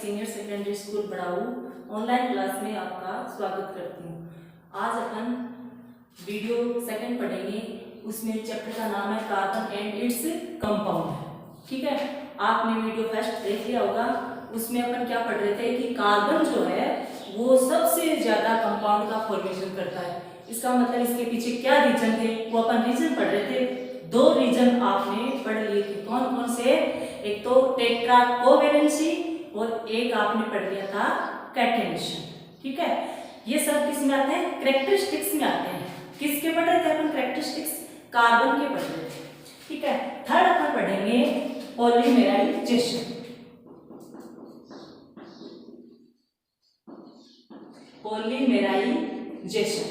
Senior secondary school Barau online class में आपका स्वागत करती हूँ। आज अपन वीडियो सेकंड पढ़ेंगे। उसमें चैप्टर का नाम है कार्बन एंड इट्स कंपाउंड। ठीक है, आपने वीडियो फर्स्ट देख लिया होगा। उसमें अपन क्या पढ़ रहे थे कि कार्बन जो है वो सबसे ज्यादा कंपाउंड का फॉर्मेशन करता है। इसका मतलब इसके पीछे क्या रीजन थे, वो अपन रीजन पढ़ रहे थे। दो रीजन आपने पढ़ लिए थे, कौन कौन से? एक तो टेट्रा कोवेलेंसी और एक आपने पढ़ लिया था कैटेनेशन। ठीक है, ये सब किस में आते हैं? कैरेक्टरिस्टिक्स में आते हैं। किसके पढ़ रहे थे अपन? कैरेक्टरिस्टिक्स कार्बन के पढ़ रहे थे। ठीक है, थर्ड अपन पढ़ेंगे पॉलीमेराइजेशन। पॉलीमेराइजेशन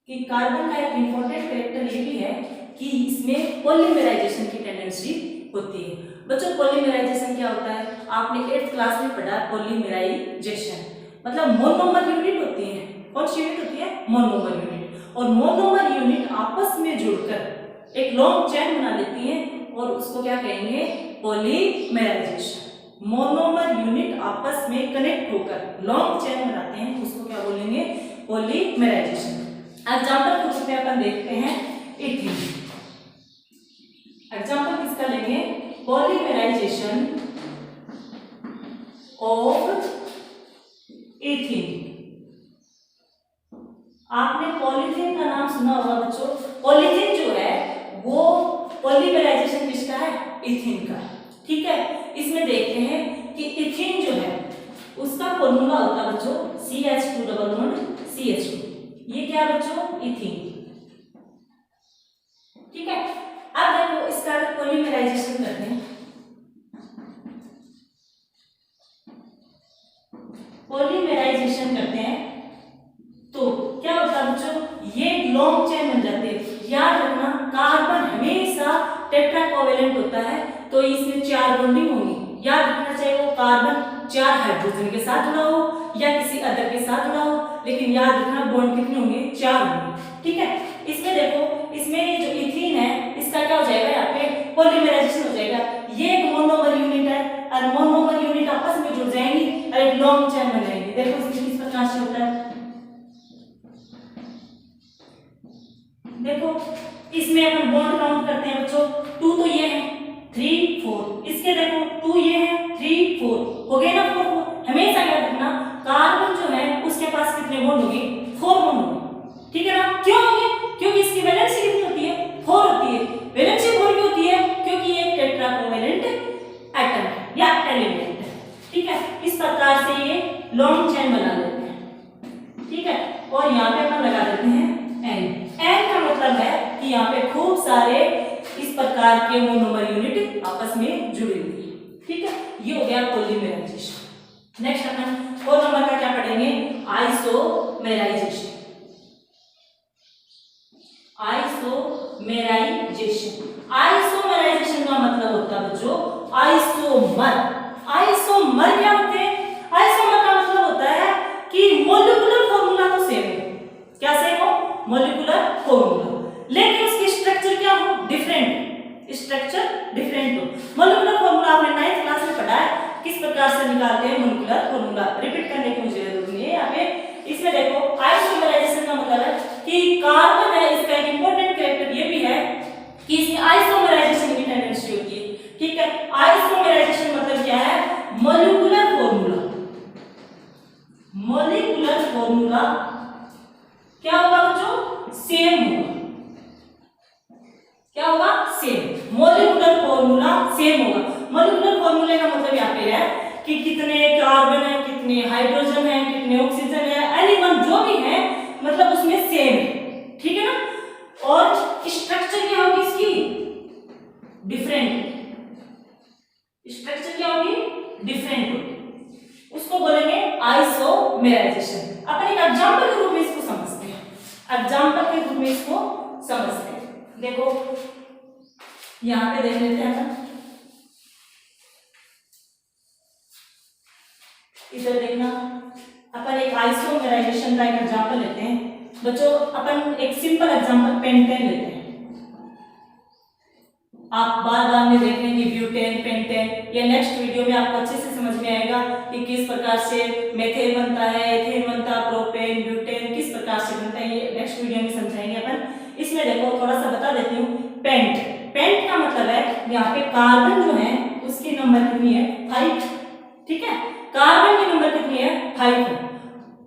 कि कार्बन का एक इंपॉर्टेंट कैरेक्टर ये भी है कि इसमें पॉलीमेराइजेशन की टेंडेंसी होती है। बच्चों, पॉलीमेराइजेशन क्या होता है? आपने 8th क्लास में पढ़ा। पॉलीमेराइजेशन मतलब मोनोमर यूनिट होती है। कौन सी यूनिट होती है? Monomer unit. और मोनोमर यूनिट आपस में जुड़कर एक लॉन्ग चेन बना लेती हैं और उसको क्या कहेंगे? पॉलीमेराइजेशन। मोनोमर यूनिट आपस में कनेक्ट होकर लॉन्ग चेन बनाते हैं, उसको क्या बोलेंगे? पॉलीमेराइजेशन। एग्जाम्पल के रूप में अपन देखते हैं इथीन। एग्जाम्पल किसका लेंगे? Polymerisation of ethene. आपने पॉलीथीन का नाम सुना होगा बच्चों। पॉलीथीन जो है वो पॉलीमेराइजेशन किसका है? इथीन का। ठीक है, इसमें देखते हैं कि इथीन जो है उसका फॉर्मूला होता है बच्चों CH2 डबल बॉन्ड CH2। ये क्या बच्चों? इथीन। ठीक है, अब देखो इसका पॉलीमेराइजेशन करते हैं। पॉलीमेराइजेशन करते हैं तो क्या होता है बच्चों? ये लॉन्ग चेन बन जाते हैं। याद रखना, कार्बन हमेशा टेट्रा कोवेलेंट होता है तो इसमें 4 बॉन्डिंग होंगी। याद रखना चाहिए वो कार्बन 4 हाइड्रोजन के साथ जुड़ा हो या किसी अदर के साथ जुड़ा हो, लेकिन याद रखना बॉन्ड कितने होंगे? 4 होंगे। ठीक है, इसमें देखो, इसमें जो इथीन है इसका क्या हो जाएगा? यहाँ पे पॉलीमेराइजेशन हो जाएगा। ये एक मोनोमर यूनिट है और मोनोमर यूनिट आपस में जुड़ जाएंगी और एक लॉन्ग चेन बन जाएंगी। देखो इसमें किस प्रकार से होता है। देखो इसमें अपन बॉन्ड काउंट करते हैं बच्चों। 2 तो ये है, 3 4। इसके देखो 2 ये है, 3 4 हो गए ना। 4 4 हमेशा याद रखना, कार्बन जो है उसके पास कितने बॉन्ड होंगे? 4 बॉन्ड होंगे। ठीक है ना? क्यों होंगे? क्योंकि इसकी वैलेंसी कितनी होती है? 4 होती है। वैलेंसी 4 क्यों होती है? क्योंकि ये एक टेट्रा कोवेलेंट एटम है या एलिमेंट है। ठीक है, इस प्रकार से ये लॉन्ग चेन बना लेते हैं। ठीक है, और यहाँ पे अपन लगा देते हैं N। N का मतलब है कि यहाँ पे खूब सारे इस प्रकार के मोनोमर यूनिट आपस में जुड़े हुए हैं। ठीक है, ये हो गया पॉलीमेराइजेशन। नेक्स्ट अपन 4 नंबर का क्या पढ़ेंगे? आइसोमेराइजेशन। आइसोमेराइजेशन। आइसोमेराइजेशन का मतलब होता है बच्चों आइसोमर। आइसोमर क्या होते हैं? आइसोमर का मतलब होता है कि मॉलिक्यूलर फॉर्मूला तो सेम है। क्या सेम हो? मॉलिक्यूलर फॉर्मूला, लेकिन उसकी स्ट्रक्चर क्या हो? डिफरेंट। स्ट्रक्चर डिफरेंट हो। मॉलिक्यूलर फॉर्मूला आपने 9th क्लास में पढ़ा है, किस प्रकार से निकालते हैं मॉलिक्यूलर फॉर्मूला। रिपीट करने की मुझे जरूरत नहीं है यहाँ पे। इसमें देखो आइसोमेराइजेशन का मतलब है कि कार्बन है, इसका एक इंपॉर्टेंट कैरेक्टर ये भी है कि इसमें आइसोमेराइजेशन की टेंडेंसी होती है। ठीक है, आइसोमेराइजेशन मतलब क्या है? Molecular formula. मॉलिक्यूलर फॉर्मूला क्या होगा बच्चों? सेम होगा। क्या होगा? सेम। मॉलिक्यूलर फॉर्मूला सेम होगा। मॉलिक्यूलर फॉर्मूले का मतलब यहाँ पे है कि कितने कार्बन है, कितने हाइड्रोजन है, कितने ऑक्सीजन है, एलिमेंट जो भी है मतलब उसमें सेम है। ठीक है ना? और स्ट्रक्चर क्या होगी इसकी? डिफरेंट। स्ट्रक्चर क्या होगी? डिफरेंट होगी। उसको बोलेंगे आइसोमेराइजेशन। अपन एक एग्जांपल के रूप में इसको समझते हैं। एग्जांपल के रूप में इसको समझते हैं। देखो यहां पे देख लेते हैं अपन। इधर देखना, अपन एक आइसोमेराइजेशन का एक एग्जांपल लेते हैं बच्चों। अपन एक सिंपल एग्जांपल पेंटेन लेते हैं। आप बार बार में देख रहे हैं कि ब्यूटेन, पेंटेन, ये नेक्स्ट वीडियो में आपको अच्छे से समझ में आएगा कि किस प्रकार से मेथेन बनता है, एथेन बनता है, प्रोपेन, ब्यूटेन किस प्रकार से बनता है, ये नेक्स्ट वीडियो में समझाएंगे अपन। इसमें देखो थोड़ा सा बता देती हूँ। पेंट, पेंट का मतलब है यहाँ पे कार्बन जो है उसकी नंबर कितनी है 5, ठीक है, कार्बन की नंबर कितनी है 5 है।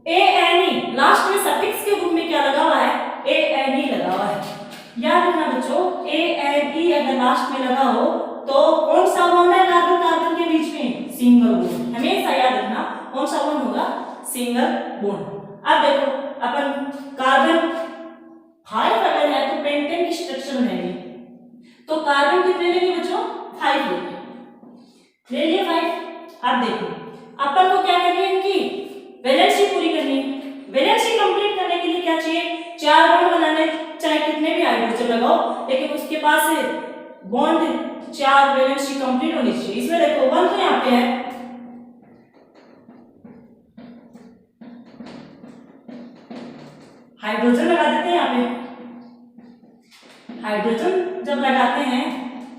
ANE लास्ट में सफिक्स के रूप में क्या लगा हुआ है, ANE लगा हुआ है। याद रखना बच्चों, ANE अगर लास्ट में लगा हो तो कौन सा बॉन्ड है कार्बन कार्बन के बीच में, सिंगल बॉन्ड, हमेशा याद रखना कौन सा बॉन्ड होगा, सिंगल बॉन्ड। अब देखो अपन कार्बन 5 अगर है तो पेंटेन की स्ट्रक्चर बनेगी, तो कार्बन कितने लेंगे बच्चों 5 लेंगे, ले लिए 5। अब देखो अपन को क्या करनी है, इनकी वैलेंसी पूरी करनी है। वैलेंसी कंप्लीट करने के लिए क्या चाहिए, 4 बॉन्ड बनाने, चाहे कितने भी हाइड्रोजन लगाओ लेकिन उसके पास बॉन्ड 4 वैलेंसी कंप्लीट होनी चाहिए। इसमें देखो 1 तो यहाँ पे है, हाइड्रोजन लगा देते हैं यहाँ पे। हाइड्रोजन जब लगाते हैं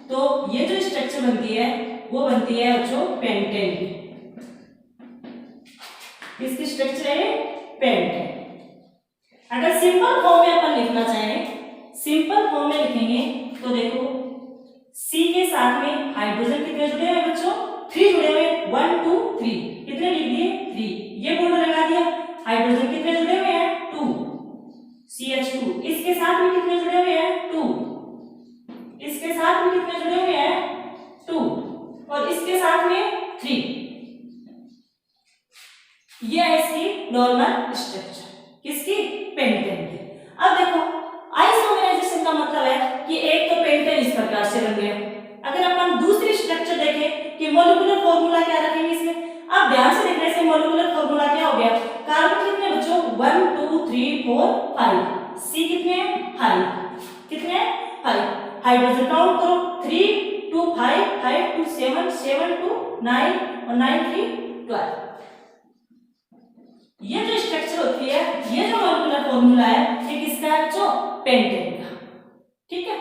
तो ये जो स्ट्रक्चर बनती है वो बनती है बच्चों पेंटेन की। इसकी स्ट्रक्चर है पेंटेन। अगर सिंपल फॉर्म में अपन लिखना चाहें, सिंपल फॉर्म में लिखेंगे तो देखो C के साथ में हाइड्रोजन कितने जुड़े हुए बच्चों 3 जुड़े हुए, 1 2 3, कितने लिख दिए 3, ये बॉन्ड लगा दिया। हाइड्रोजन कितने जुड़े हुए हैं 2, CH2, इसके साथ में कितने जुड़े हुए हैं 2, इसके साथ में कितने जुड़े हुए हैं 2 और इसके साथ में 3। ये है इसकी नॉर्मल स्ट्रक्चर, किसकी, पेंटेन की। अब देखो आइसोमराइजेशन का मतलब है कि एक तो पेंटेन इस प्रकार से बन गया। अगर अपन दूसरी स्ट्रक्चर देखें कि मोलिकुलर फॉर्मूला क्या रखेंगे इसमें, अब ध्यान से देखने से मोलिकुलर फॉर्मूला क्या हो गया, कार्बन कितने बच्चों 1 2 3 4 5, C कितने हैं 5, कितने हैं 5, हाइड्रोजन काउंट करो 3 2 5 5 2 7 7 2 9 और 9 3 12। ये जो स्ट्रक्चर होती है, ये जो मॉलिक्यूलर फॉर्मूला है, ये किसका है जो पेंटेन का, ठीक है।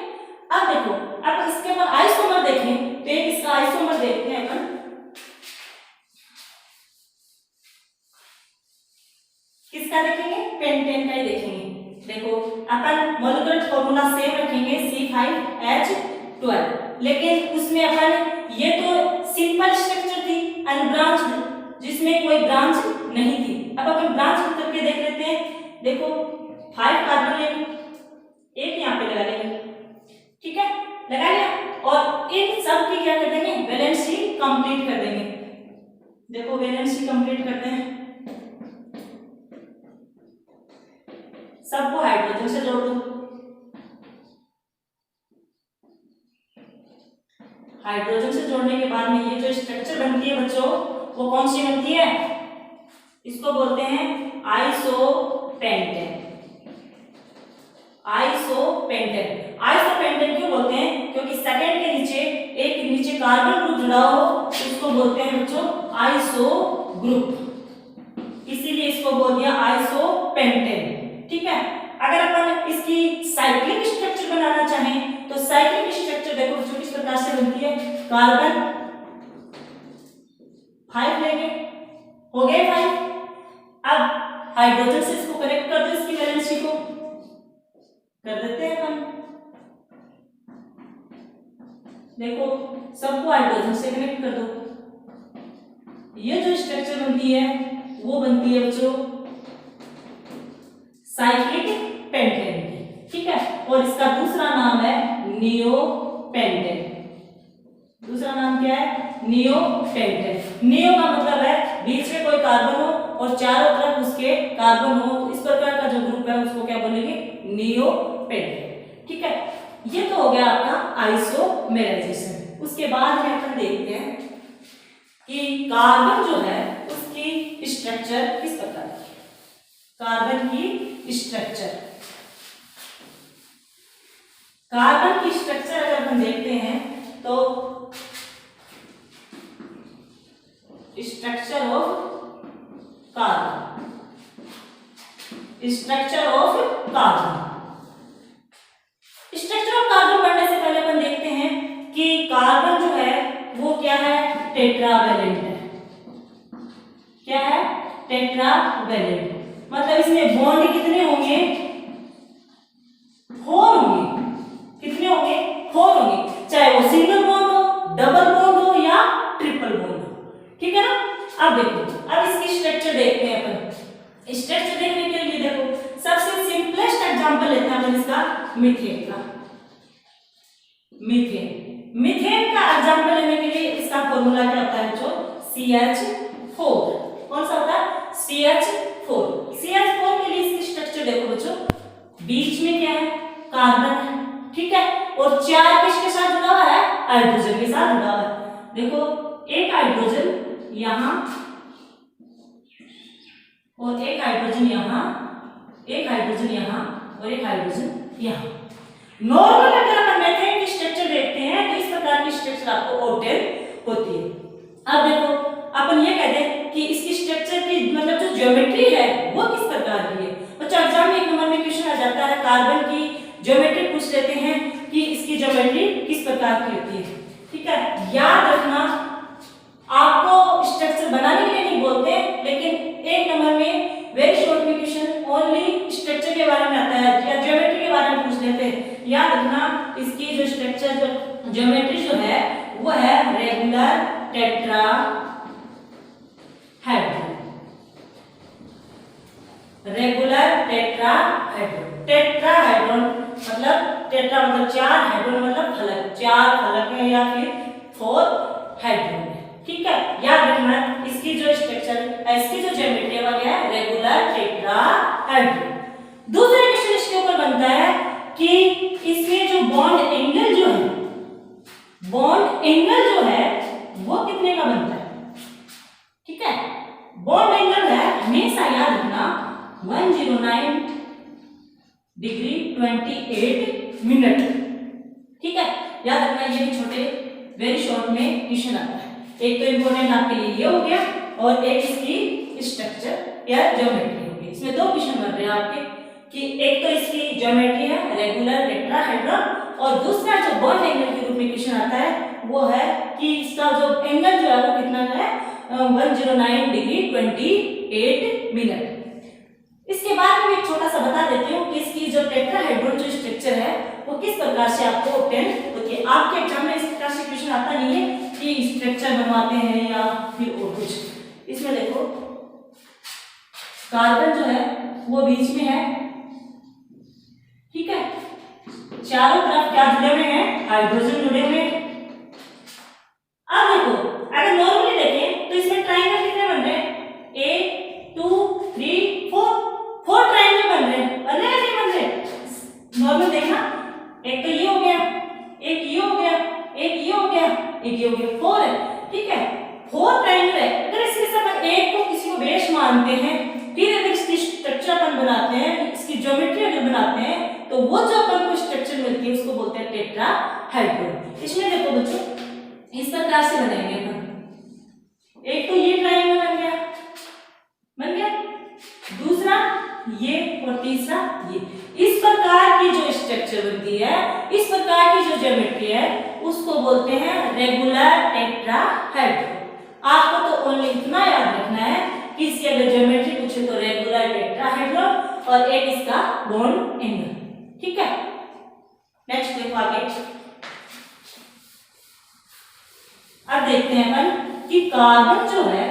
अब देखो, अब इसके बाद आइसोमर देखें तो एक इसका आइसोमर देखते हैं अपन, किसका देखेंगे, पेंटेन का ही देखेंगे। देखो अपन मॉलिक्यूलर फॉर्मूला सेम रखेंगे C5H12, लेकिन उसमें अपन ये तो सिंपल स्ट्रक्चर थी अनब्रांच्ड, जिसमें कोई ब्रांच नहीं थी। अब अपन ब्रांच करके देख लेते हैं। देखो 5 कार्बन लेंगे, एक यहाँ पे लगा लेंगे, ठीक है, लगा लिया, और इन सब की क्या कर देंगे, वैलेंसी कंप्लीट कर देंगे। देखो वैलेंसी कंप्लीट करते हैं, सबको हाइड्रोजन से जोड़ दो। हाइड्रोजन से जोड़ने के बाद में ये जो स्ट्रक्चर बनती है बच्चों, वो कौन सी बनती है, इसको बोलते हैं आइसोपेंटेन। आइसोपेंटेन, आइसोपेंटेन क्यों बोलते हैं, क्योंकि सेकंड के नीचे एक नीचे कार्बन ग्रुप जुड़ा हो, इसको बोलते हैं बच्चों आइसो ग्रुप, इसीलिए इसको बोल दिया आइसोपेंटेन, ठीक है। अगर अपन इसकी साइक्लिक स्ट्रक्चर बनाना चाहें तो साइक्लिक स्ट्रक्चर देखो बच्चों किस प्रकार से बनती है, कार्बन 5 लेंगे, हो गए 5। अब हाइड्रोजन से इसको कनेक्ट कर दो, इसकी वैलेंसी को कर देते हैं हम। देखो सबको हाइड्रोजन से कनेक्ट कर दो, ये जो स्ट्रक्चर बनती है वो बनती है बच्चों साइक्लिक पेंटेन की, ठीक है। और इसका दूसरा नाम है नियोपेंटेन। दूसरा नाम क्या है, नियोपेंटेन। नियो का मतलब है बीच में कोई कार्बन हो और चारों तरफ उसके कार्बन हो, तो इस प्रकार का जो ग्रुप है उसको क्या बोलेंगे, नियोपेंटेन, ठीक है। ये तो हो गया आपका आइसोमेराइजेशन। उसके बाद में अपन देखते हैं कि कार्बन जो है उसकी स्ट्रक्चर किस प्रकार है। कार्बन की स्ट्रक्चर, कार्बन की स्ट्रक्चर अगर हम देखते हैं तो structure of carbon, structure of carbon. Structure of carbon पढ़ने से पहले अपन देखते हैं कि कार्बन जो है वो क्या है, टेट्रावैलेंट है। टेट्रावैलेंट, मतलब इसमें बॉन्ड कितने होंगे, 4 होंगे। कितने होंगे, 4 होंगे, चाहे वो सिंगल बॉन्ड हो, डबल बॉन्ड हो या ट्रिपल बॉन्ड हो, ठीक है ना। अब देखो, अब इसकी स्ट्रक्चर देखते हैं अपन। स्ट्रक्चर देखने के लिए देखो सबसे सिंपलेस्ट एग्जांपल लेते हैं अपन इसका, मीथेन का। मीथेन का एग्जांपल लेने के लिए इसका फॉर्मूला क्या होता है जो CH4, कौन सा होता है, CH4। CH4 के लिए इसकी स्ट्रक्चर देखो बच्चों, बीच में क्या है, कार्बन है, ठीक है, और 4 किसके साथ जुड़ा हुआ है, हाइड्रोजन के साथ जुड़ा हुआ है। देखो एक हाइड्रोजन यहाँ और एक हाइड्रोजन यहाँ, एक हाइड्रोजन यहाँ और एक हाइड्रोजन यहाँ। नॉर्मल अगर अपन मीथेन की स्ट्रक्चर देखते हैं तो इस प्रकार की स्ट्रक्चर आपको ऑब्टेन होती है। अब देखो अपन ये कहते हैं कि इसकी स्ट्रक्चर की मतलब जो ज्योमेट्री है वो किस प्रकार की है। बच्चों एग्जाम में एक नंबर में क्वेश्चन आ जाता है, कार्बन की ज्योमेट्री पूछ लेते हैं कि इसकी ज्योमेट्री किस प्रकार की होती है, ठीक है। याद रखना, आपको स्ट्रक्चर बनाने के लिए नहीं बोलते, लेकिन एक नंबर में वेरी शॉर्ट में क्वेश्चन ओनली स्ट्रक्चर के बारे में आता है या ज्योमेट्री के बारे में पूछ लेते हैं। याद रखना इसकी जो स्ट्रक्चर जो ज्योमेट्री जो है वो है regular tetrahedron. Regular tetrahedron, tetrahedron मतलब टेट्रा मतलब 4, हेड्रॉन मतलब फलक, 4 फलक है या फिर 4 हेड्रॉन है, ठीक है। याद रखना इसकी जो स्ट्रक्चर, इसकी जो ज्योमेट्री है वो क्या है, रेगुलर टेट्राहेड्रॉन। दूसरा क्वेश्चन इसके ऊपर बनता है कि इसमें जो बॉन्ड एंगल जो है, बॉन्ड एंगल जो है वो कितने का बनता है, ठीक है। बॉन्ड एंगल है हमेशा याद रखना 109 डिग्री 28 मिनट, ठीक है। याद रखना ये भी छोटे वेरी शॉर्ट में क्वेश्चन आता है। एक तो इंपॉर्टेंट आपके लिए ये हो गया और एक इसकी स्ट्रक्चर या ज्योमेट्री हो गई। इसमें 2 क्वेश्चन बन रहे हैं आपके कि एक तो इसकी ज्योमेट्री है रेगुलर टेट्राहेड्रॉन और दूसरा जो बॉन्ड एंगल के रूप में क्वेश्चन आता है वो है कि इसका जो एंगल जो है वो कितना है, 109 डिग्री 28 मिनट। इसके बाद में एक छोटा सा बता देती हूँ कि इसकी जो टेट्राहेड्रॉन जो स्ट्रक्चर है वो किस प्रकार से आपको ऑब्टेन होती है। आपके एग्जाम में इस प्रकार से क्वेश्चन आता नहीं है कि स्ट्रक्चर बनवाते हैं या फिर और कुछ। इसमें देखो कार्बन जो है वो बीच में है, ठीक है, चारों तरफ क्या जुड़े हुए हैं, हाइड्रोजन जुड़े हुए हैं। अब देखो अगर नॉर्मली देखें तो इसमें ट्रायंगल कितने बन रहे हैं, 1 2 3 4 ट्रायंगल बन रहे हैं, बन रहे हैं नहीं बन रहे। नॉर्मल देखना, एक तो ये हो गया, एक ये हो गया, एक ये हो गया, एक ये हो गया, 4 है, ठीक है, 4 ट्रायंगल है। अगर इसके साथ एक को किसी को बेस मानते हैं, फिर अगर इसकी स्ट्रक्चर अपन बनाते हैं, इसकी ज्योमेट्री अगर बनाते हैं तो वो जो अपन को स्ट्रक्चर मिलती है उसको बोलते हैं टेट्राहेड्रॉन। इसमें देखो बच्चों इस प्रकार से बनाएंगे अपन, एक तो ये ट्रायंगल बन गया, बन गया, दूसरा ये और तीसरा ये। इस प्रकार की जो स्ट्रक्चर बनती है, इस प्रकार की जो ज्योमेट्री है उसको बोलते हैं रेगुलर टेट्राहेड्रॉन। आपको तो ओनली इतना याद रखना है कि इसकी अगर ज्योमेट्री पूछे तो रेगुलर टेट्राहेड्रॉन और एक इसका बॉन्ड एंगल, ठीक है। नेक्स्ट देखो आगे, अब देखते हैं अपन कि कार्बन जो है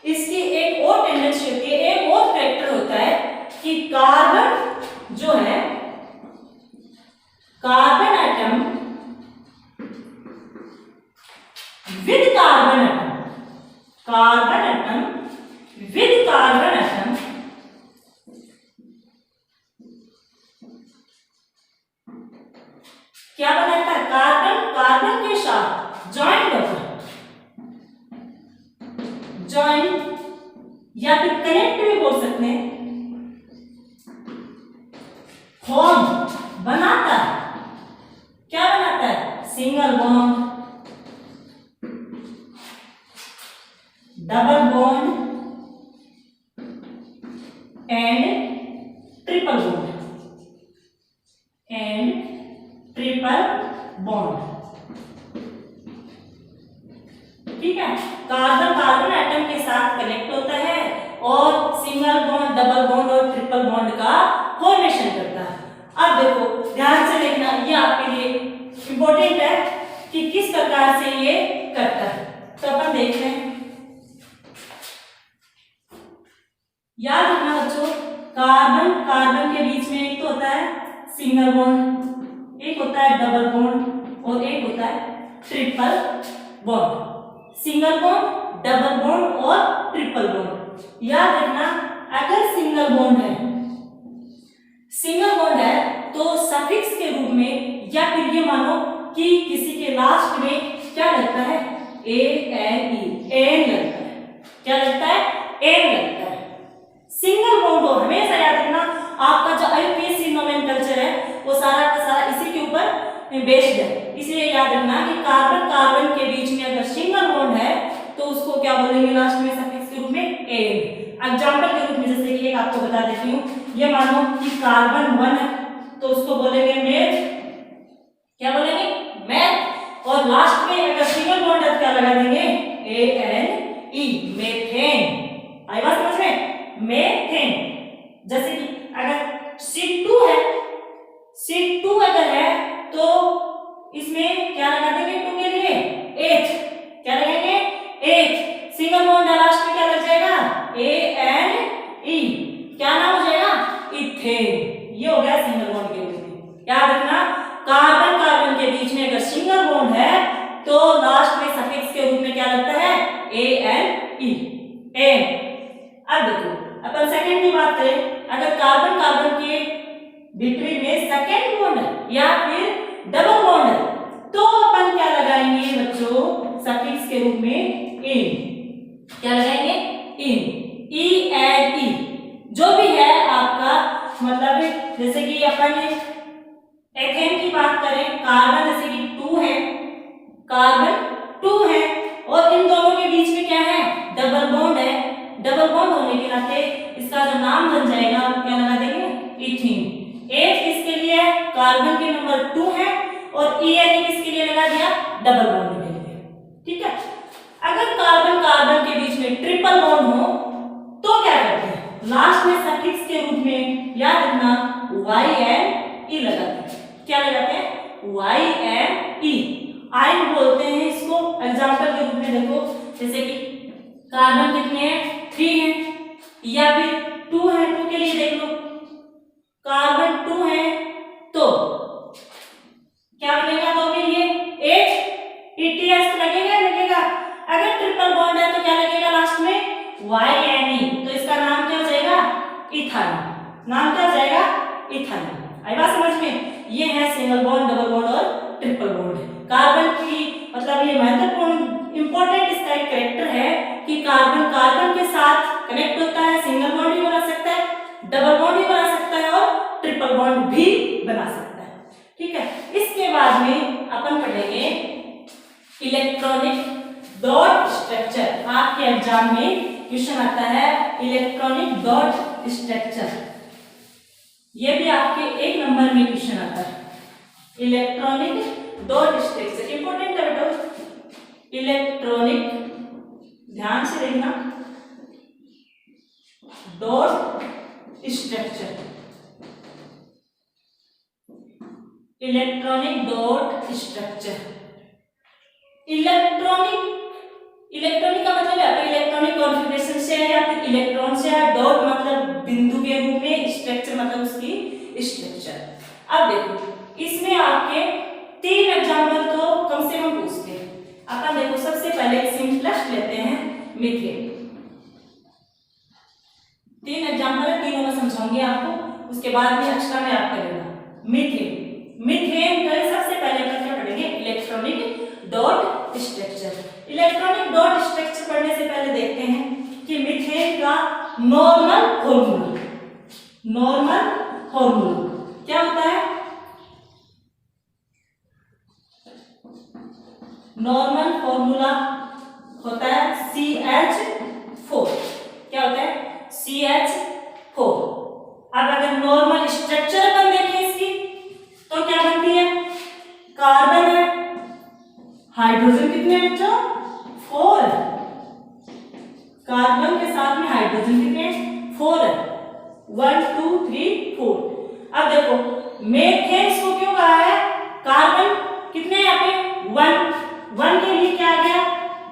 इसकी एक और टेंडेंसी होती है, एक और फैक्टर होता है कि कार्बन जो है, carbon atom with carbon atom, carbon atom with carbon atom क्या बनाता है, कार्बन कार्बन के साथ ज्वाइंट होता है, ज्वाइंट या फिर कनेक्ट भी बोल सकते हैं, बॉन्ड बनाता है। क्या बनाता है, single bond, double bond and triple bond, and triple bond, ठीक है। कार्बन कार्बन एटम के साथ कनेक्ट होता सिंगल बॉन्ड, डबल बॉन्ड और ट्रिपल बॉन्ड का फॉर्मेशन करता है। अब देखो ध्यान से देखना, ये आपके लिए इंपॉर्टेंट है कि किस प्रकार से ये करता है। तो अपन देखते हैं, याद रखना बच्चों, कार्बन कार्बन के बीच में एक तो होता है सिंगल बॉन्ड, एक होता है डबल बॉन्ड और एक होता है triple bond. Single bond, double bond और ट्रिपल बॉन्ड। याद रखना, अगर सिंगल बॉन्ड है, सिंगल बॉन्ड है तो सफिक्स के रूप में या फिर ये मानो कि किसी के लास्ट में क्या लगता है, ए एन ई, एन लगता है। क्या लगता है, एन लगता है। सिंगल बॉन्ड हो, हमेशा याद रखना, आपका जो आईयूपीएसी नोमेनक्लेचर है वो सारा का सारा इसी के ऊपर बेस्ड है। इसलिए याद रखना कि कार्बन कार्बन के बीच में अगर सिंगल बॉन्ड है तो उसको क्या बोलेंगे लास्ट में सफिक्स के रूप में, एन। एग्जांपल के रूप में जैसे कि एक आपको बता देती हूँ, ये मानो कि कार्बन 1 है तो उसको बोलेंगे मेथ। क्या बोलेंगे, मेथ। और लास्ट में अगर सिंगल बॉन्ड है तो क्या लगा देंगे, ए एन ई, मेथेन। आई बात समझ में, मेथेन। जैसे कि अगर C2 है, C2 अगर है तो इसमें क्या लगा देंगे 2 के लिए, H। क्या लगाएंगे, H। सिंगल बॉन्ड है, लास्ट में क्या लग जाएगा, ए एन ई। क्या नाम हो जाएगा, इथेन। ये हो गया सिंगल बॉन्ड के रूप में। याद रखना, कार्बन कार्बन के बीच में अगर सिंगल बॉन्ड है तो लास्ट में सफिक्स के रूप में क्या लगता है, ए एन ई, एन। अब देखो अपन सेकंड की बात करें, अगर कार्बन कार्बन के बिटवीन में सेकंड बॉन्ड है या फिर डबल बॉन्ड है तो अपन क्या लगाएंगे बच्चों, सफिक्स के रूप में इन। क्या लगाएंगे, इन, ई एन ई। जो भी है आपका मतलब, जैसे कि अपन एथेन की बात करें, कार्बन जैसे कि 2 है, कार्बन 2 है और इन दोनों के बीच में क्या है, डबल बॉन्ड है। डबल बॉन्ड होने के नाते इसका जो नाम बन जाएगा क्या लगा देंगे, इथीन। एच किसके लिए, कार्बन के नंबर 2 है और ई एन किसके लिए लगा दिया, डबल बॉन्ड के लिए। ठीक है। अगर कार्बन कार्बन के बीच में ट्रिपल बॉन्ड हो तो क्या करते हैं, लास्ट में सफिक्स के रूप में याद रखना वाई एन ई लगाते हैं। क्या लगाते हैं, वाई एन ई, आयन बोलते हैं इसको। एग्जांपल के रूप में देखो, जैसे कि कार्बन कितने हैं, 3 है या फिर 2 है। 2 के लिए देख लो, कार्बन 2 है तो क्या बनेगा 2 के लिए, H ETS लगेगा, लगेगा। अगर ट्रिपल बॉन्ड है तो क्या लगेगा लास्ट में, वाई एन ई। तो इसका नाम क्या हो जाएगा, इथाइन। नाम क्या हो जाएगा, इथाइन। आई बात समझ में। ये है सिंगल बॉन्ड, डबल बॉन्ड और ट्रिपल बॉन्ड। कार्बन की मतलब ये महत्वपूर्ण इंपॉर्टेंट इसका एक कैरेक्टर है कि कार्बन कार्बन के साथ कनेक्ट होता है, सिंगल बॉन्ड भी बना सकता है, डबल बॉन्ड भी बना सकता है और ट्रिपल बॉन्ड भी बना सकता है। ठीक है। इसके बाद में अपन पढ़ेंगे इलेक्ट्रॉनिक डॉट स्ट्रक्चर। आपके एग्जाम में क्वेश्चन आता है इलेक्ट्रॉनिक डॉट स्ट्रक्चर। ये भी आपके 1 नंबर में क्वेश्चन आता है, इलेक्ट्रॉनिक डॉट स्ट्रक्चर। इंपॉर्टेंट है बेटा, इलेक्ट्रॉनिक, ध्यान से देखना, dot structure, electronic dot structure. Electronic का मतलब है इलेक्ट्रॉनिक कॉन्फ़िगरेशन से है या फिर इलेक्ट्रॉन से है। डॉट मतलब बिंदु के रूप में, स्ट्रक्चर मतलब उसकी स्ट्रक्चर। अब देखो इसमें आपके 3 एग्जाम्पल तो कम से कम पूछते हैं। अपन देखो सबसे पहले सिंपलेस्ट लेते हैं, मीथेन। 3 एग्जाम्पल है, तीनों में समझाऊंगी आपको, उसके बाद में एक्स्ट्रा में आप करेगा। मीथेन, मीथेन का सबसे पहले अपन क्या पढ़ेंगे, electronic dot structure. Electronic dot structure पढ़ने से पहले देखते हैं कि मीथेन का नॉर्मल फॉर्मूला। नॉर्मल फॉर्मूला क्या होता है, नॉर्मल फॉर्मूला होता है CH4। क्या होता है, CH4। अब अगर नॉर्मल स्ट्रक्चर अपन देखें इसकी तो क्या बनती है, कार्बन है, हाइड्रोजन कितने बच्चों, 4। कार्बन के साथ में हाइड्रोजन कितने, 4 1 2 3 4। अब देखो मीथेन को क्यों कहा है, कार्बन कितने यहाँ पे 1 के लिए क्या आ गया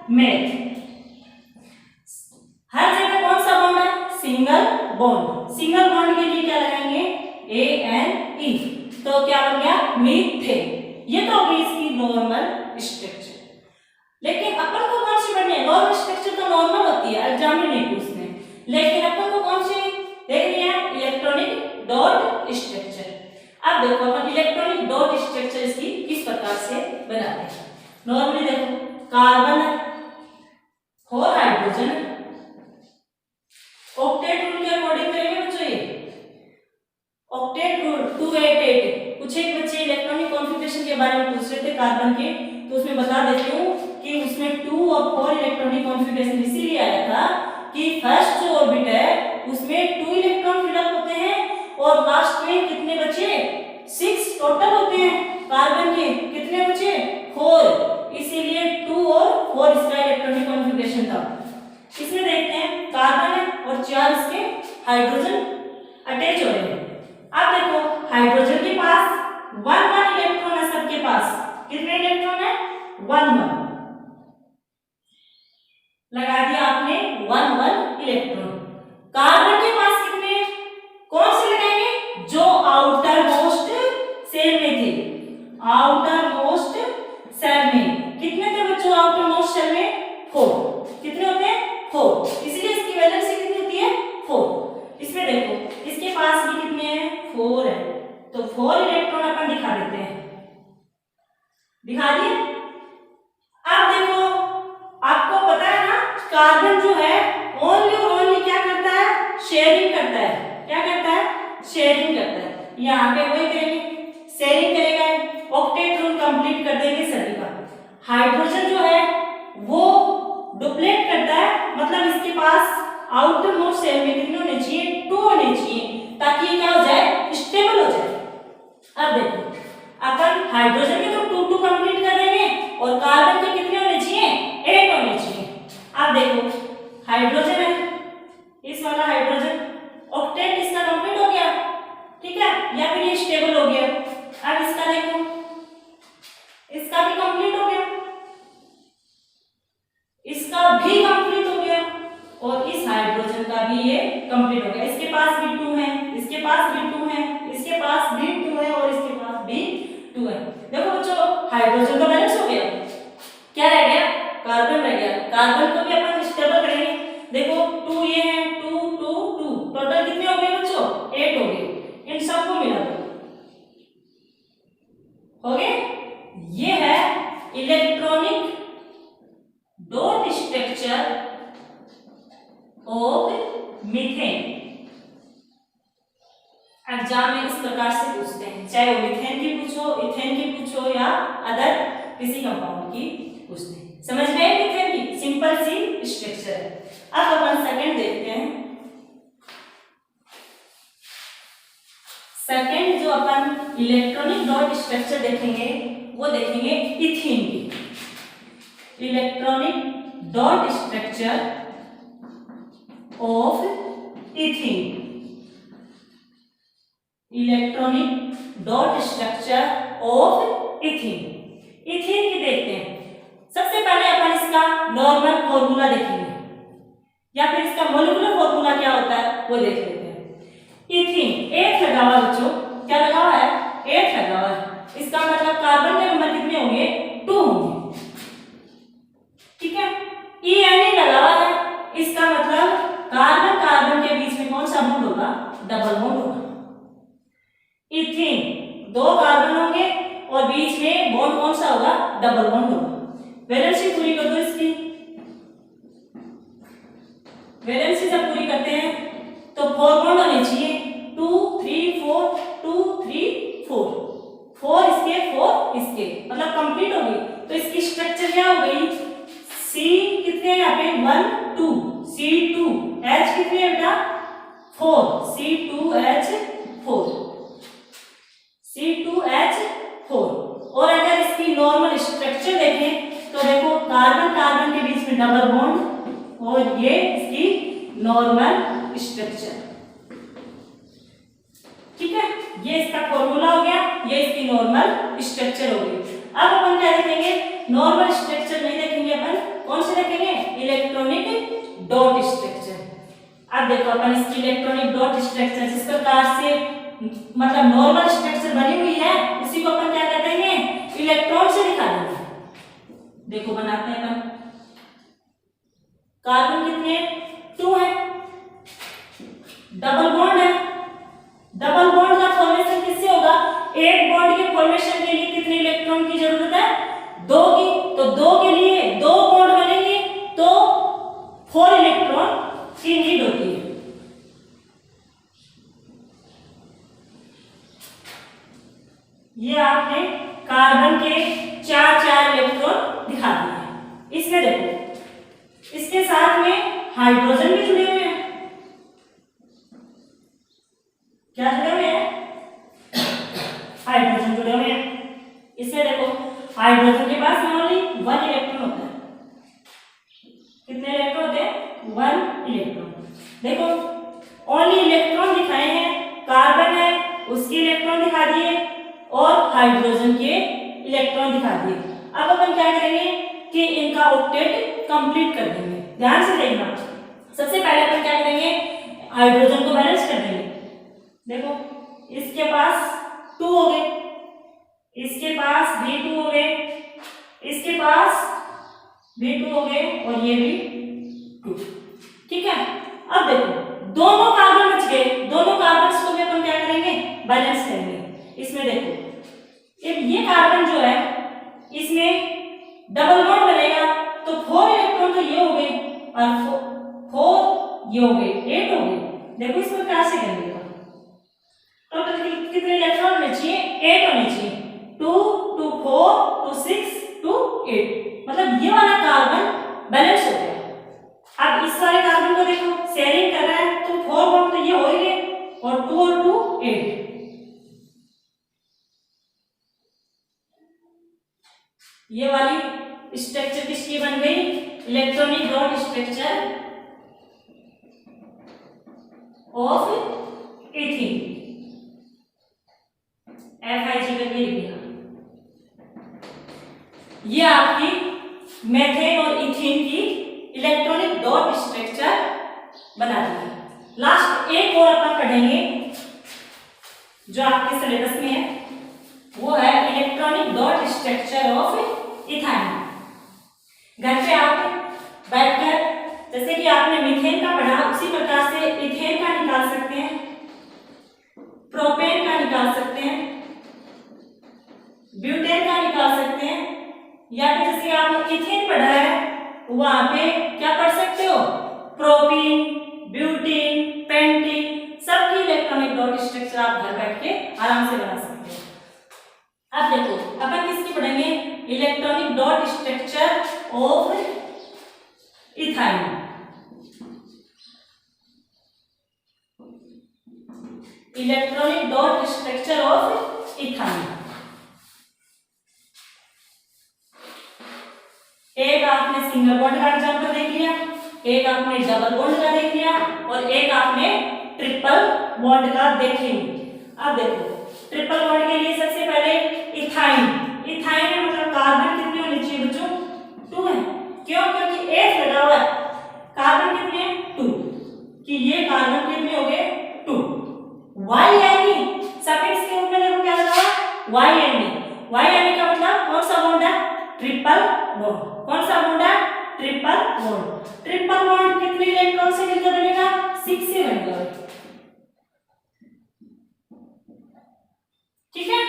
मेथ। हर जगह कौन सा बॉन्ड है, सिंगल बॉन्ड। सिंगल बॉन्ड के लिए क्या लगाएंगे ANE, तो क्या बन गया मीथेन। ये तो हो गई इसकी नॉर्मल स्ट्रक्चर। लेकिन अपन को कौन सी पढ़नी है, नॉर्मल स्ट्रक्चर तो नॉर्मल होती है, एग्जाम में नहीं पूछते, लेकिन अपन को कौन सी देखनी है, इलेक्ट्रॉनिक डॉट स्ट्रक्चर। अब देखो अपन इलेक्ट्रॉनिक डॉट स्ट्रक्चर इसकी किस प्रकार से बनाते हैं। नॉर्मली देखो कार्बन है, 4 हाइड्रोजन है, ऑक्टेट रूल के अकॉर्डिंग करेंगे बच्चों ये ऑक्टेट रूल 288। कुछ एक बच्चे इलेक्ट्रॉनिक कॉन्फ़िगरेशन के बारे में पूछ रहे थे कार्बन के, तो उसमें बता देती हूँ कि उसमें 2 और 4 इलेक्ट्रॉनिक कॉन्फ़िगरेशन इसीलिए आया था कि फर्स्ट जो ऑर्बिट है उसमें 2 इलेक्ट्रॉन फिलअप होते हैं और लास्ट में कितने बचे 6 टोटल होते हैं कार्बन के, कितने बचे 4, इसीलिए 2 और 4 इसका इलेक्ट्रॉनिक कॉन्फ़िगरेशन था। इसमें देखते हैं कार्बन है और 4 इसके हाइड्रोजन अटैच हो रहे हैं। अब देखो हाइड्रोजन के पास 1 इलेक्ट्रॉन है, सबके पास कितने इलेक्ट्रॉन है 1 लगा दिया आपने 1 इलेक्ट्रॉन। कार्बन के पास कितने, कौन से लगाएंगे, जो आउटर मोस्ट सेल में थे। आउटर मोस्ट सेल में कितने थे बच्चों, आउटर मोस्ट सेल में 4, कितने होते हैं 4, इसलिए इसकी वैलेंसी कितनी होती है 4। इसमें देखो इसके पास भी कितने हैं 4 है, तो 4 इलेक्ट्रॉन अपन दिखा देते हैं, दिखा दिए। अब देखो आपको पता है ना कार्बन जो है ओनली और ओनली क्या करता है, शेयरिंग करता है। क्या करता है, शेयरिंग करता है। यहाँ पे वही करेंगे, शेयरिंग करेगा, ऑक्टेट रूल कंप्लीट कर देंगे सभी का। हाइड्रोजन जो है वो डुप्लेट करता है, मतलब इसके पास आउटर मोस्ट सेल में कितने होने चाहिए 2 होने चाहिए, ताकि क्या हो जाए स्टेबल हो जाए। अब देखो अपन हाइड्रोजन के तो 2 कंप्लीट कर देंगे और कार्बन के कितने होने चाहिए 8 होने चाहिए। अब देखो हाइड्रोजन है, इस वाला हाइड्रोजन ऑक्टेट इसका कंप्लीट हो गया, ठीक है, या फिर ये स्टेबल हो गया। अब इसका देखो, इसका भी कंप्लीट हो गया, इसका भी कंप्लीट हो गया और इस हाइड्रोजन का भी ये कंप्लीट हो गया। इसके पास भी 2 है, इसके पास भी 2 है, इसके पास भी 2 है और इसके पास भी 2 है। देखो बच्चों हाइड्रोजन तो बैलेंस हो गया, क्या रह गया कार्बन रह गया। कार्बन को भी अपन स्टेबल करेंगे। देखो 2 ये है, 2 2 2 टोटल कितने हो गए बच्चों 8 हो गए। इन सबको मिला दो, हो गए। ये है electronic dot structure of methane. Exam में इस प्रकार से पूछते हैं, चाहे वो मीथेन की पूछो, इथेन की पूछो या अदर किसी कंपाउंड की पूछते हैं। समझ में आई मीथेन की सिंपल सी स्ट्रक्चर है। अब अपन सेकंड देखते हैं। सेकंड जो अपन इलेक्ट्रॉनिक डॉट स्ट्रक्चर देखेंगे वो देखेंगे इथीन की। Electronic dot structure of ethene. Electronic dot structure of ethene. Ethene की देखते हैं। सबसे पहले अपन इसका नॉर्मल फॉर्मूला देखेंगे या फिर इसका मोलिकुलर फॉर्मूला क्या होता है वो देख लेते हैं। इथीन एक लगा हुआ बच्चों, क्या लगा हुआ है एक लगा हुआ है। इसका मतलब कार्बन के नंबर कितने होंगे 2 होंगे, ठीक है। ENE लगा हुआ है, इसका मतलब कार्बन कार्बन के बीच में कौन सा बॉन्ड होगा डबल बॉन्ड होगा। इथीन 2 कार्बन होंगे और बीच में बॉन्ड कौन सा होगा डबल बॉन्ड होगा। वैलेंसी पूरी कर दो इसकी। वैलेंसी जब पूरी करते हैं तो 4 बॉन्ड होने चाहिए 2 3 4 2 3 4 4 इसके 4 इसके, मतलब कंप्लीट हो गई। तो इसकी स्ट्रक्चर क्या हो गई C कितने हैं यहाँ पे 1 2 C2 H कितने है बेटा 4 C2H4 C2H4। और अगर इसकी नॉर्मल स्ट्रक्चर देखें तो देखो कार्बन कार्बन के बीच में डबल बॉन्ड और ये इसकी नॉर्मल स्ट्रक्चर। ये इसका फॉर्मूला हो गया, ये इसकी नॉर्मल स्ट्रक्चर हो गई। अब अपन क्या देखेंगे, नॉर्मल स्ट्रक्चर नहीं देखेंगे, अपन कौन से देखेंगे, इलेक्ट्रॉनिक डॉट स्ट्रक्चर। अब देखो अपन इसकी इलेक्ट्रॉनिक डॉट स्ट्रक्चर जिस प्रकार से मतलब नॉर्मल स्ट्रक्चर बनी हुई है उसी को अपन क्या कहते हैं, इलेक्ट्रॉन से दिखा देंगे। देखो बनाते हैं अपन, कार्बन कितने 2 है, डबल बॉन्ड है, डबल बॉन्ड का फॉर्मेशन किससे होगा, एक बॉन्ड के फॉर्मेशन के लिए कितने इलेक्ट्रॉन की जरूरत है, 2 की, तो 2 के लिए 2 बॉन्ड बनेंगे तो 4 इलेक्ट्रॉन की नीड होती है। ये आपने कार्बन के 4 इलेक्ट्रॉन दिखा दिए। इसमें देखो इसके साथ में हाइड्रोजन भी जुड़े हुए हैं, क्या जुड़े हुए हैं, हाइड्रोजन जुड़े हुए हैं। इसमें देखो हाइड्रोजन के पास ओनली 1 इलेक्ट्रॉन होता है, कितने इलेक्ट्रॉन होते हैं, 1 इलेक्ट्रॉन। देखो ओनली इलेक्ट्रॉन दिखाए हैं, कार्बन है उसके इलेक्ट्रॉन दिखा दिए और हाइड्रोजन के इलेक्ट्रॉन दिखा दिए। अब अपन क्या करेंगे कि इनका ऑक्टेट कंप्लीट कर देंगे। ध्यान से देखना, सबसे पहले अपन क्या करेंगे, हाइड्रोजन को बैलेंस कर देंगे। देखो इसके पास 2 हो गए, इसके पास भी 2 हो गए, इसके पास भी 2 हो गए और ये भी 2, ठीक है। अब देखो दोनों कार्बन बच गए, दोनों कार्बन को भी अपन क्या करेंगे, बैलेंस करेंगे। इसमें देखो ये कार्बन जो है इसमें डबल बॉन्ड बनेगा तो 4 इलेक्ट्रॉन तो ये हो गए और 4 ये हो गए, 8 हो गए। देखो इस प्रकार से करेंगे, टोटल कितने इलेक्ट्रॉन होने चाहिए, 8 होने चाहिए, 2 2 4 2 6 2 8, मतलब ये वाला कार्बन बैलेंस हो गया। अब इस वाले कार्बन को देखो शेयरिंग कर रहा है तो 4 बॉन्ड तो ये हो ही गए और 2 और 2 8। ये वाली स्ट्रक्चर किसकी बन गई, electronic dot structure of ethene, FIG करके लिखना। ये आपकी मेथेन और इथीन की इलेक्ट्रॉनिक डॉट स्ट्रक्चर बना दी। लास्ट एक और अपन पढ़ेंगे जो आपके सिलेबस में है, वो है electronic dot structure of ethyne. घर पे आप बैठकर जैसे कि आपने मीथेन का पढ़ा उसी प्रकार से इथेन का निकाल सकते हैं, प्रोपेन का निकाल सकते हैं, ब्यूटेन का निकाल सकते हैं, या फिर जैसे आपने इथेन पढ़ा है वहां पे क्या पढ़ सकते हो, प्रोपीन, ब्यूटीन, पेंटीन, सबकी इलेक्ट्रॉनिक डॉट स्ट्रक्चर आप घर बैठ के आराम से बना सकते हो। अब देखो अपन किसकी पढ़ेंगे, electronic dot structure of ethyne. Electronic dot structure of ethyne, एक आपने सिंगल बॉन्ड का एग्जांपल देख लिया, एक आपने डबल बॉन्ड का देख लिया और एक आपने ट्रिपल बॉन्ड का देखेंगे। अब देखो ट्रिपल बॉन्ड के लिए सबसे पहले इथाइन, इथाइन में मतलब कार्बन कितने होने चाहिए बच्चों, 2 है। क्यों, क्योंकि H लगा हुआ है, कार्बन कितने 2, कि ये कार्बन कितने हो गए 2। YNE सफिक्स के रूप में देखो क्या लगा हुआ, YNE, YNE का मतलब कौन सा बॉन्ड है, ट्रिपल बॉन्ड। कौन सा बॉन्ड है, ट्रिपल बॉन्ड। ट्रिपल बॉन्ड कितने इलेक्ट्रॉन से मिलकर बनेगा, 6 से बनेगा, ठीक है।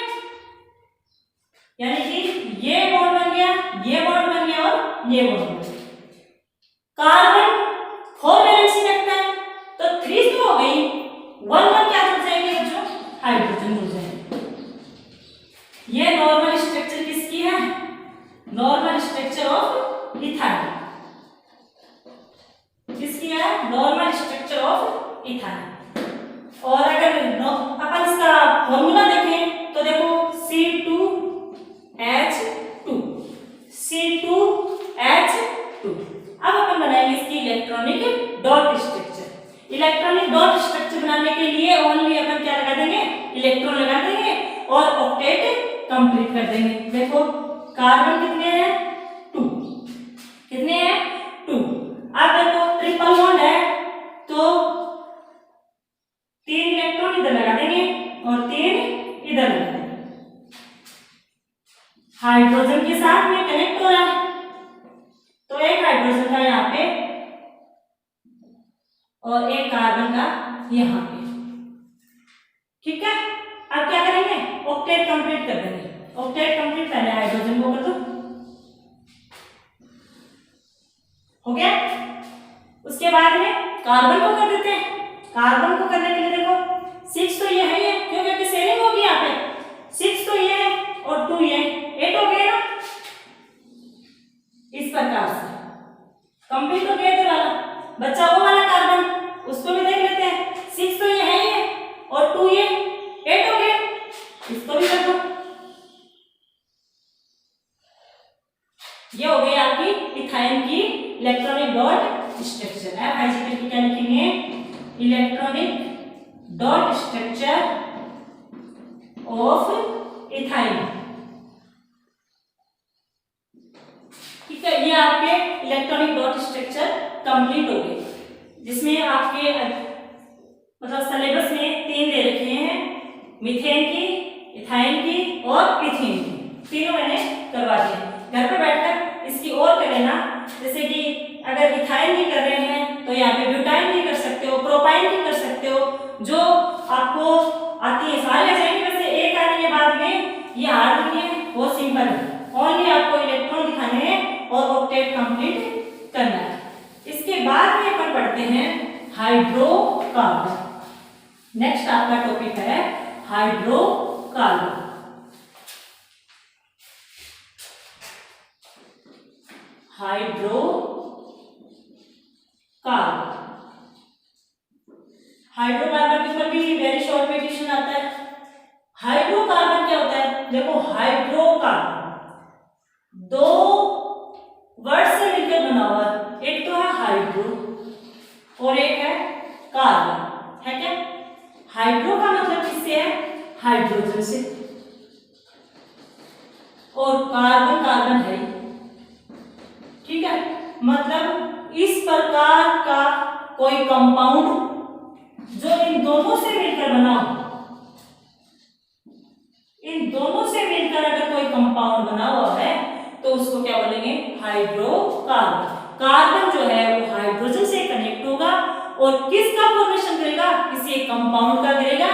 यानी कि ये बॉन्ड बन गया, ये बॉन्ड बन गया और ये बॉन्ड बन गया। कार्बन 4 वैलेंसी रखता है तो 3 तो हो गई, 1 क्या जुड़ जाएंगे बच्चों, हाइड्रोजन जुड़ जाएंगे। ये नॉर्मल स्ट्रक्चर किसकी है, नॉर्मल स्ट्रक्चर ऑफ इथाइन, किसकी है, नॉर्मल स्ट्रक्चर ऑफ इथाइन। और अगर अपन इसका फॉर्मूला देखें तो देखो C2H2, C2H2। अब अपन बनाएंगे इसकी electronic dot structure. Electronic dot structure बनाने के लिए ओनली अपन क्या लगा देंगे, इलेक्ट्रॉन लगा और ऑक्टेट कंप्लीट कर देंगे। देखो कार्बन कितने हैं 2, कितने हैं 2। अब देखो ट्रिपल बॉन्ड है तो 3 इलेक्ट्रॉन इधर लगा देंगे और 3 इधर लगा देंगे। हाइड्रोजन के साथ में कनेक्ट हो रहा है तो एक हाइड्रोजन का यहाँ पे और एक कार्बन का यहाँ पे, ठीक है। अब क्या करेंगे ऑक्टेट कंप्लीट कर देंगे। ऑक्टेट कंप्लीट पहले हाइड्रोजन को कर दो, हो गया। उसके बाद में कार्बन को कर देते हैं। कार्बन को करने के लिए देखो 6 तो ये है ही है क्योंकि शेयरिंग होगी यहाँ पे। 6 तो ये है और 2 ये 8 हो गया ना। इस प्रकार से कंप्लीट हो गया इधर वाला, बच्चा वो वाला कार्बन उसको भी देख लेते हैं। 6 तो ये है ही है और 2 ये 8 हो गया, इसको भी कर दो। ये हो गई आपकी इथाइन की इलेक्ट्रॉनिक डॉट स्ट्रक्चर। FIG की क्या लिखेंगे electronic dot structure of ethyne, ठीक है। ये आपके इलेक्ट्रॉनिक डॉट स्ट्रक्चर कंप्लीट हो गए, जिसमें आपके मतलब सिलेबस में 3 दे रखे हैं, मीथेन की, इथाइन की और इथीन की। तीनों मैंने करवा दिए। घर पे बैठकर इसकी और कर लेना। जैसे कि अगर इथाइन की कर रहे हैं तो यहाँ पे ब्यूटाइन की कर सकते हो, प्रोपाइन की कर सकते हो, जो आपको आती है सारी आ जाएंगी। वैसे एक आ रही है बाद में, ये हार्ड नहीं है, वो सिंपल है। ओनली आपको इलेक्ट्रॉन दिखाने हैं और ऑक्टेट कंप्लीट करना है। इसके बाद में अपन पढ़ते हैं हाइड्रोकार्बन। नेक्स्ट आपका टॉपिक है हाइड्रोकार्बन। हाइड्रोकार्बन, हाइड्रोकार्बन के ऊपर भी वेरी शॉर्ट में क्वेश्चन आता है। हाइड्रोकार्बन क्या होता है? देखो हाइड्रोकार्बन 2 वर्ड से मिलकर बना हुआ है। एक तो है हाइड्रो और एक है कार्बन, है क्या? हाइड्रो का मतलब किससे है? हाइड्रोजन से, और कार्बन कार्बन है, ठीक है। मतलब इस प्रकार का कोई कंपाउंड जो इन दोनों से मिलकर बना हो, इन दोनों से मिलकर अगर कोई कंपाउंड बना हुआ है तो उसको क्या बोलेंगे? हाइड्रोकार्बन। कार्बन जो है वो हाइड्रोजन से कनेक्ट होगा और किसका फॉर्मेशन करेगा? किसी एक कंपाउंड का करेगा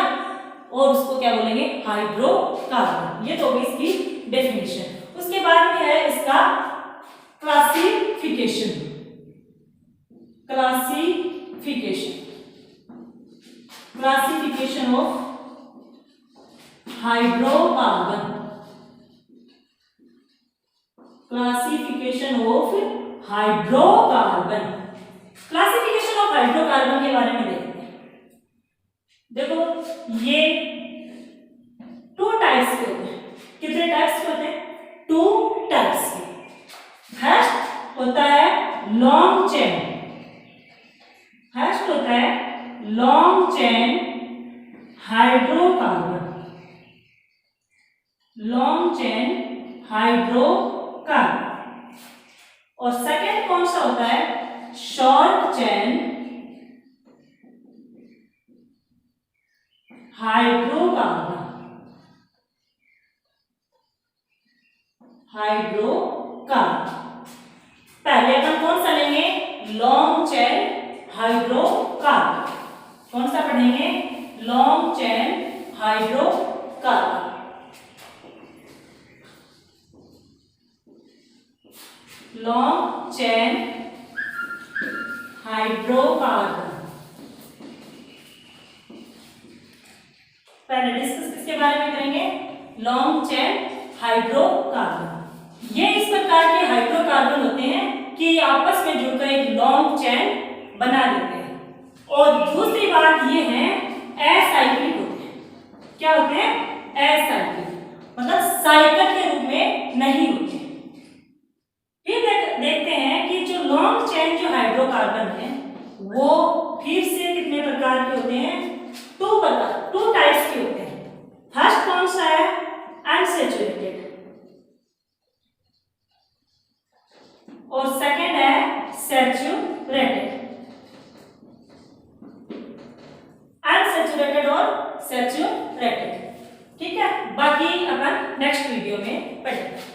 और उसको क्या बोलेंगे? हाइड्रोकार्बन। ये तो होगी इसकी डेफिनेशन। उसके बाद में है इसका classification. Classification, classification of hydrocarbon. Classification of hydrocarbon. Classification of hydrocarbon के बारे में देखते हैं। देखो ये 2 टाइप्स के होते हैं। कितने टाइप्स के होते हैं? 2 टाइप्स के। फर्स्ट होता है लॉन्ग चेन। फर्स्ट होता है long chain hydrocarbon. Long chain hydrocarbon. और सेकंड कौन सा होता है? Short chain hydrocarbon. हाइड्रोकार्बन। पहले अपन कौन सा लेंगे? Long chain hydrocarbon. कौन सा पढ़ेंगे? Long chain hydrocarbon. Long chain hydrocarbon. पहले डिस्कस किसके बारे में करेंगे? Long chain hydrocarbon. ये इस प्रकार के हाइड्रोकार्बन होते हैं कि आपस में जुड़कर एक लॉन्ग चेन बना लेते हैं। और दूसरी बात ये है एसाइक्लिक होते हैं। क्या होते हैं? एसाइक्लिक, मतलब साइकिल के रूप में नहीं होते। फिर देखते हैं कि जो लॉन्ग चेन जो हाइड्रोकार्बन है वो फिर से कितने प्रकार के होते हैं? 2 टाइप्स के होते हैं। फर्स्ट कौन सा है? अनसैचुरेटेड और सैचुरेटेड। ठीक है, बाकी अपन नेक्स्ट वीडियो में पढ़ेंगे।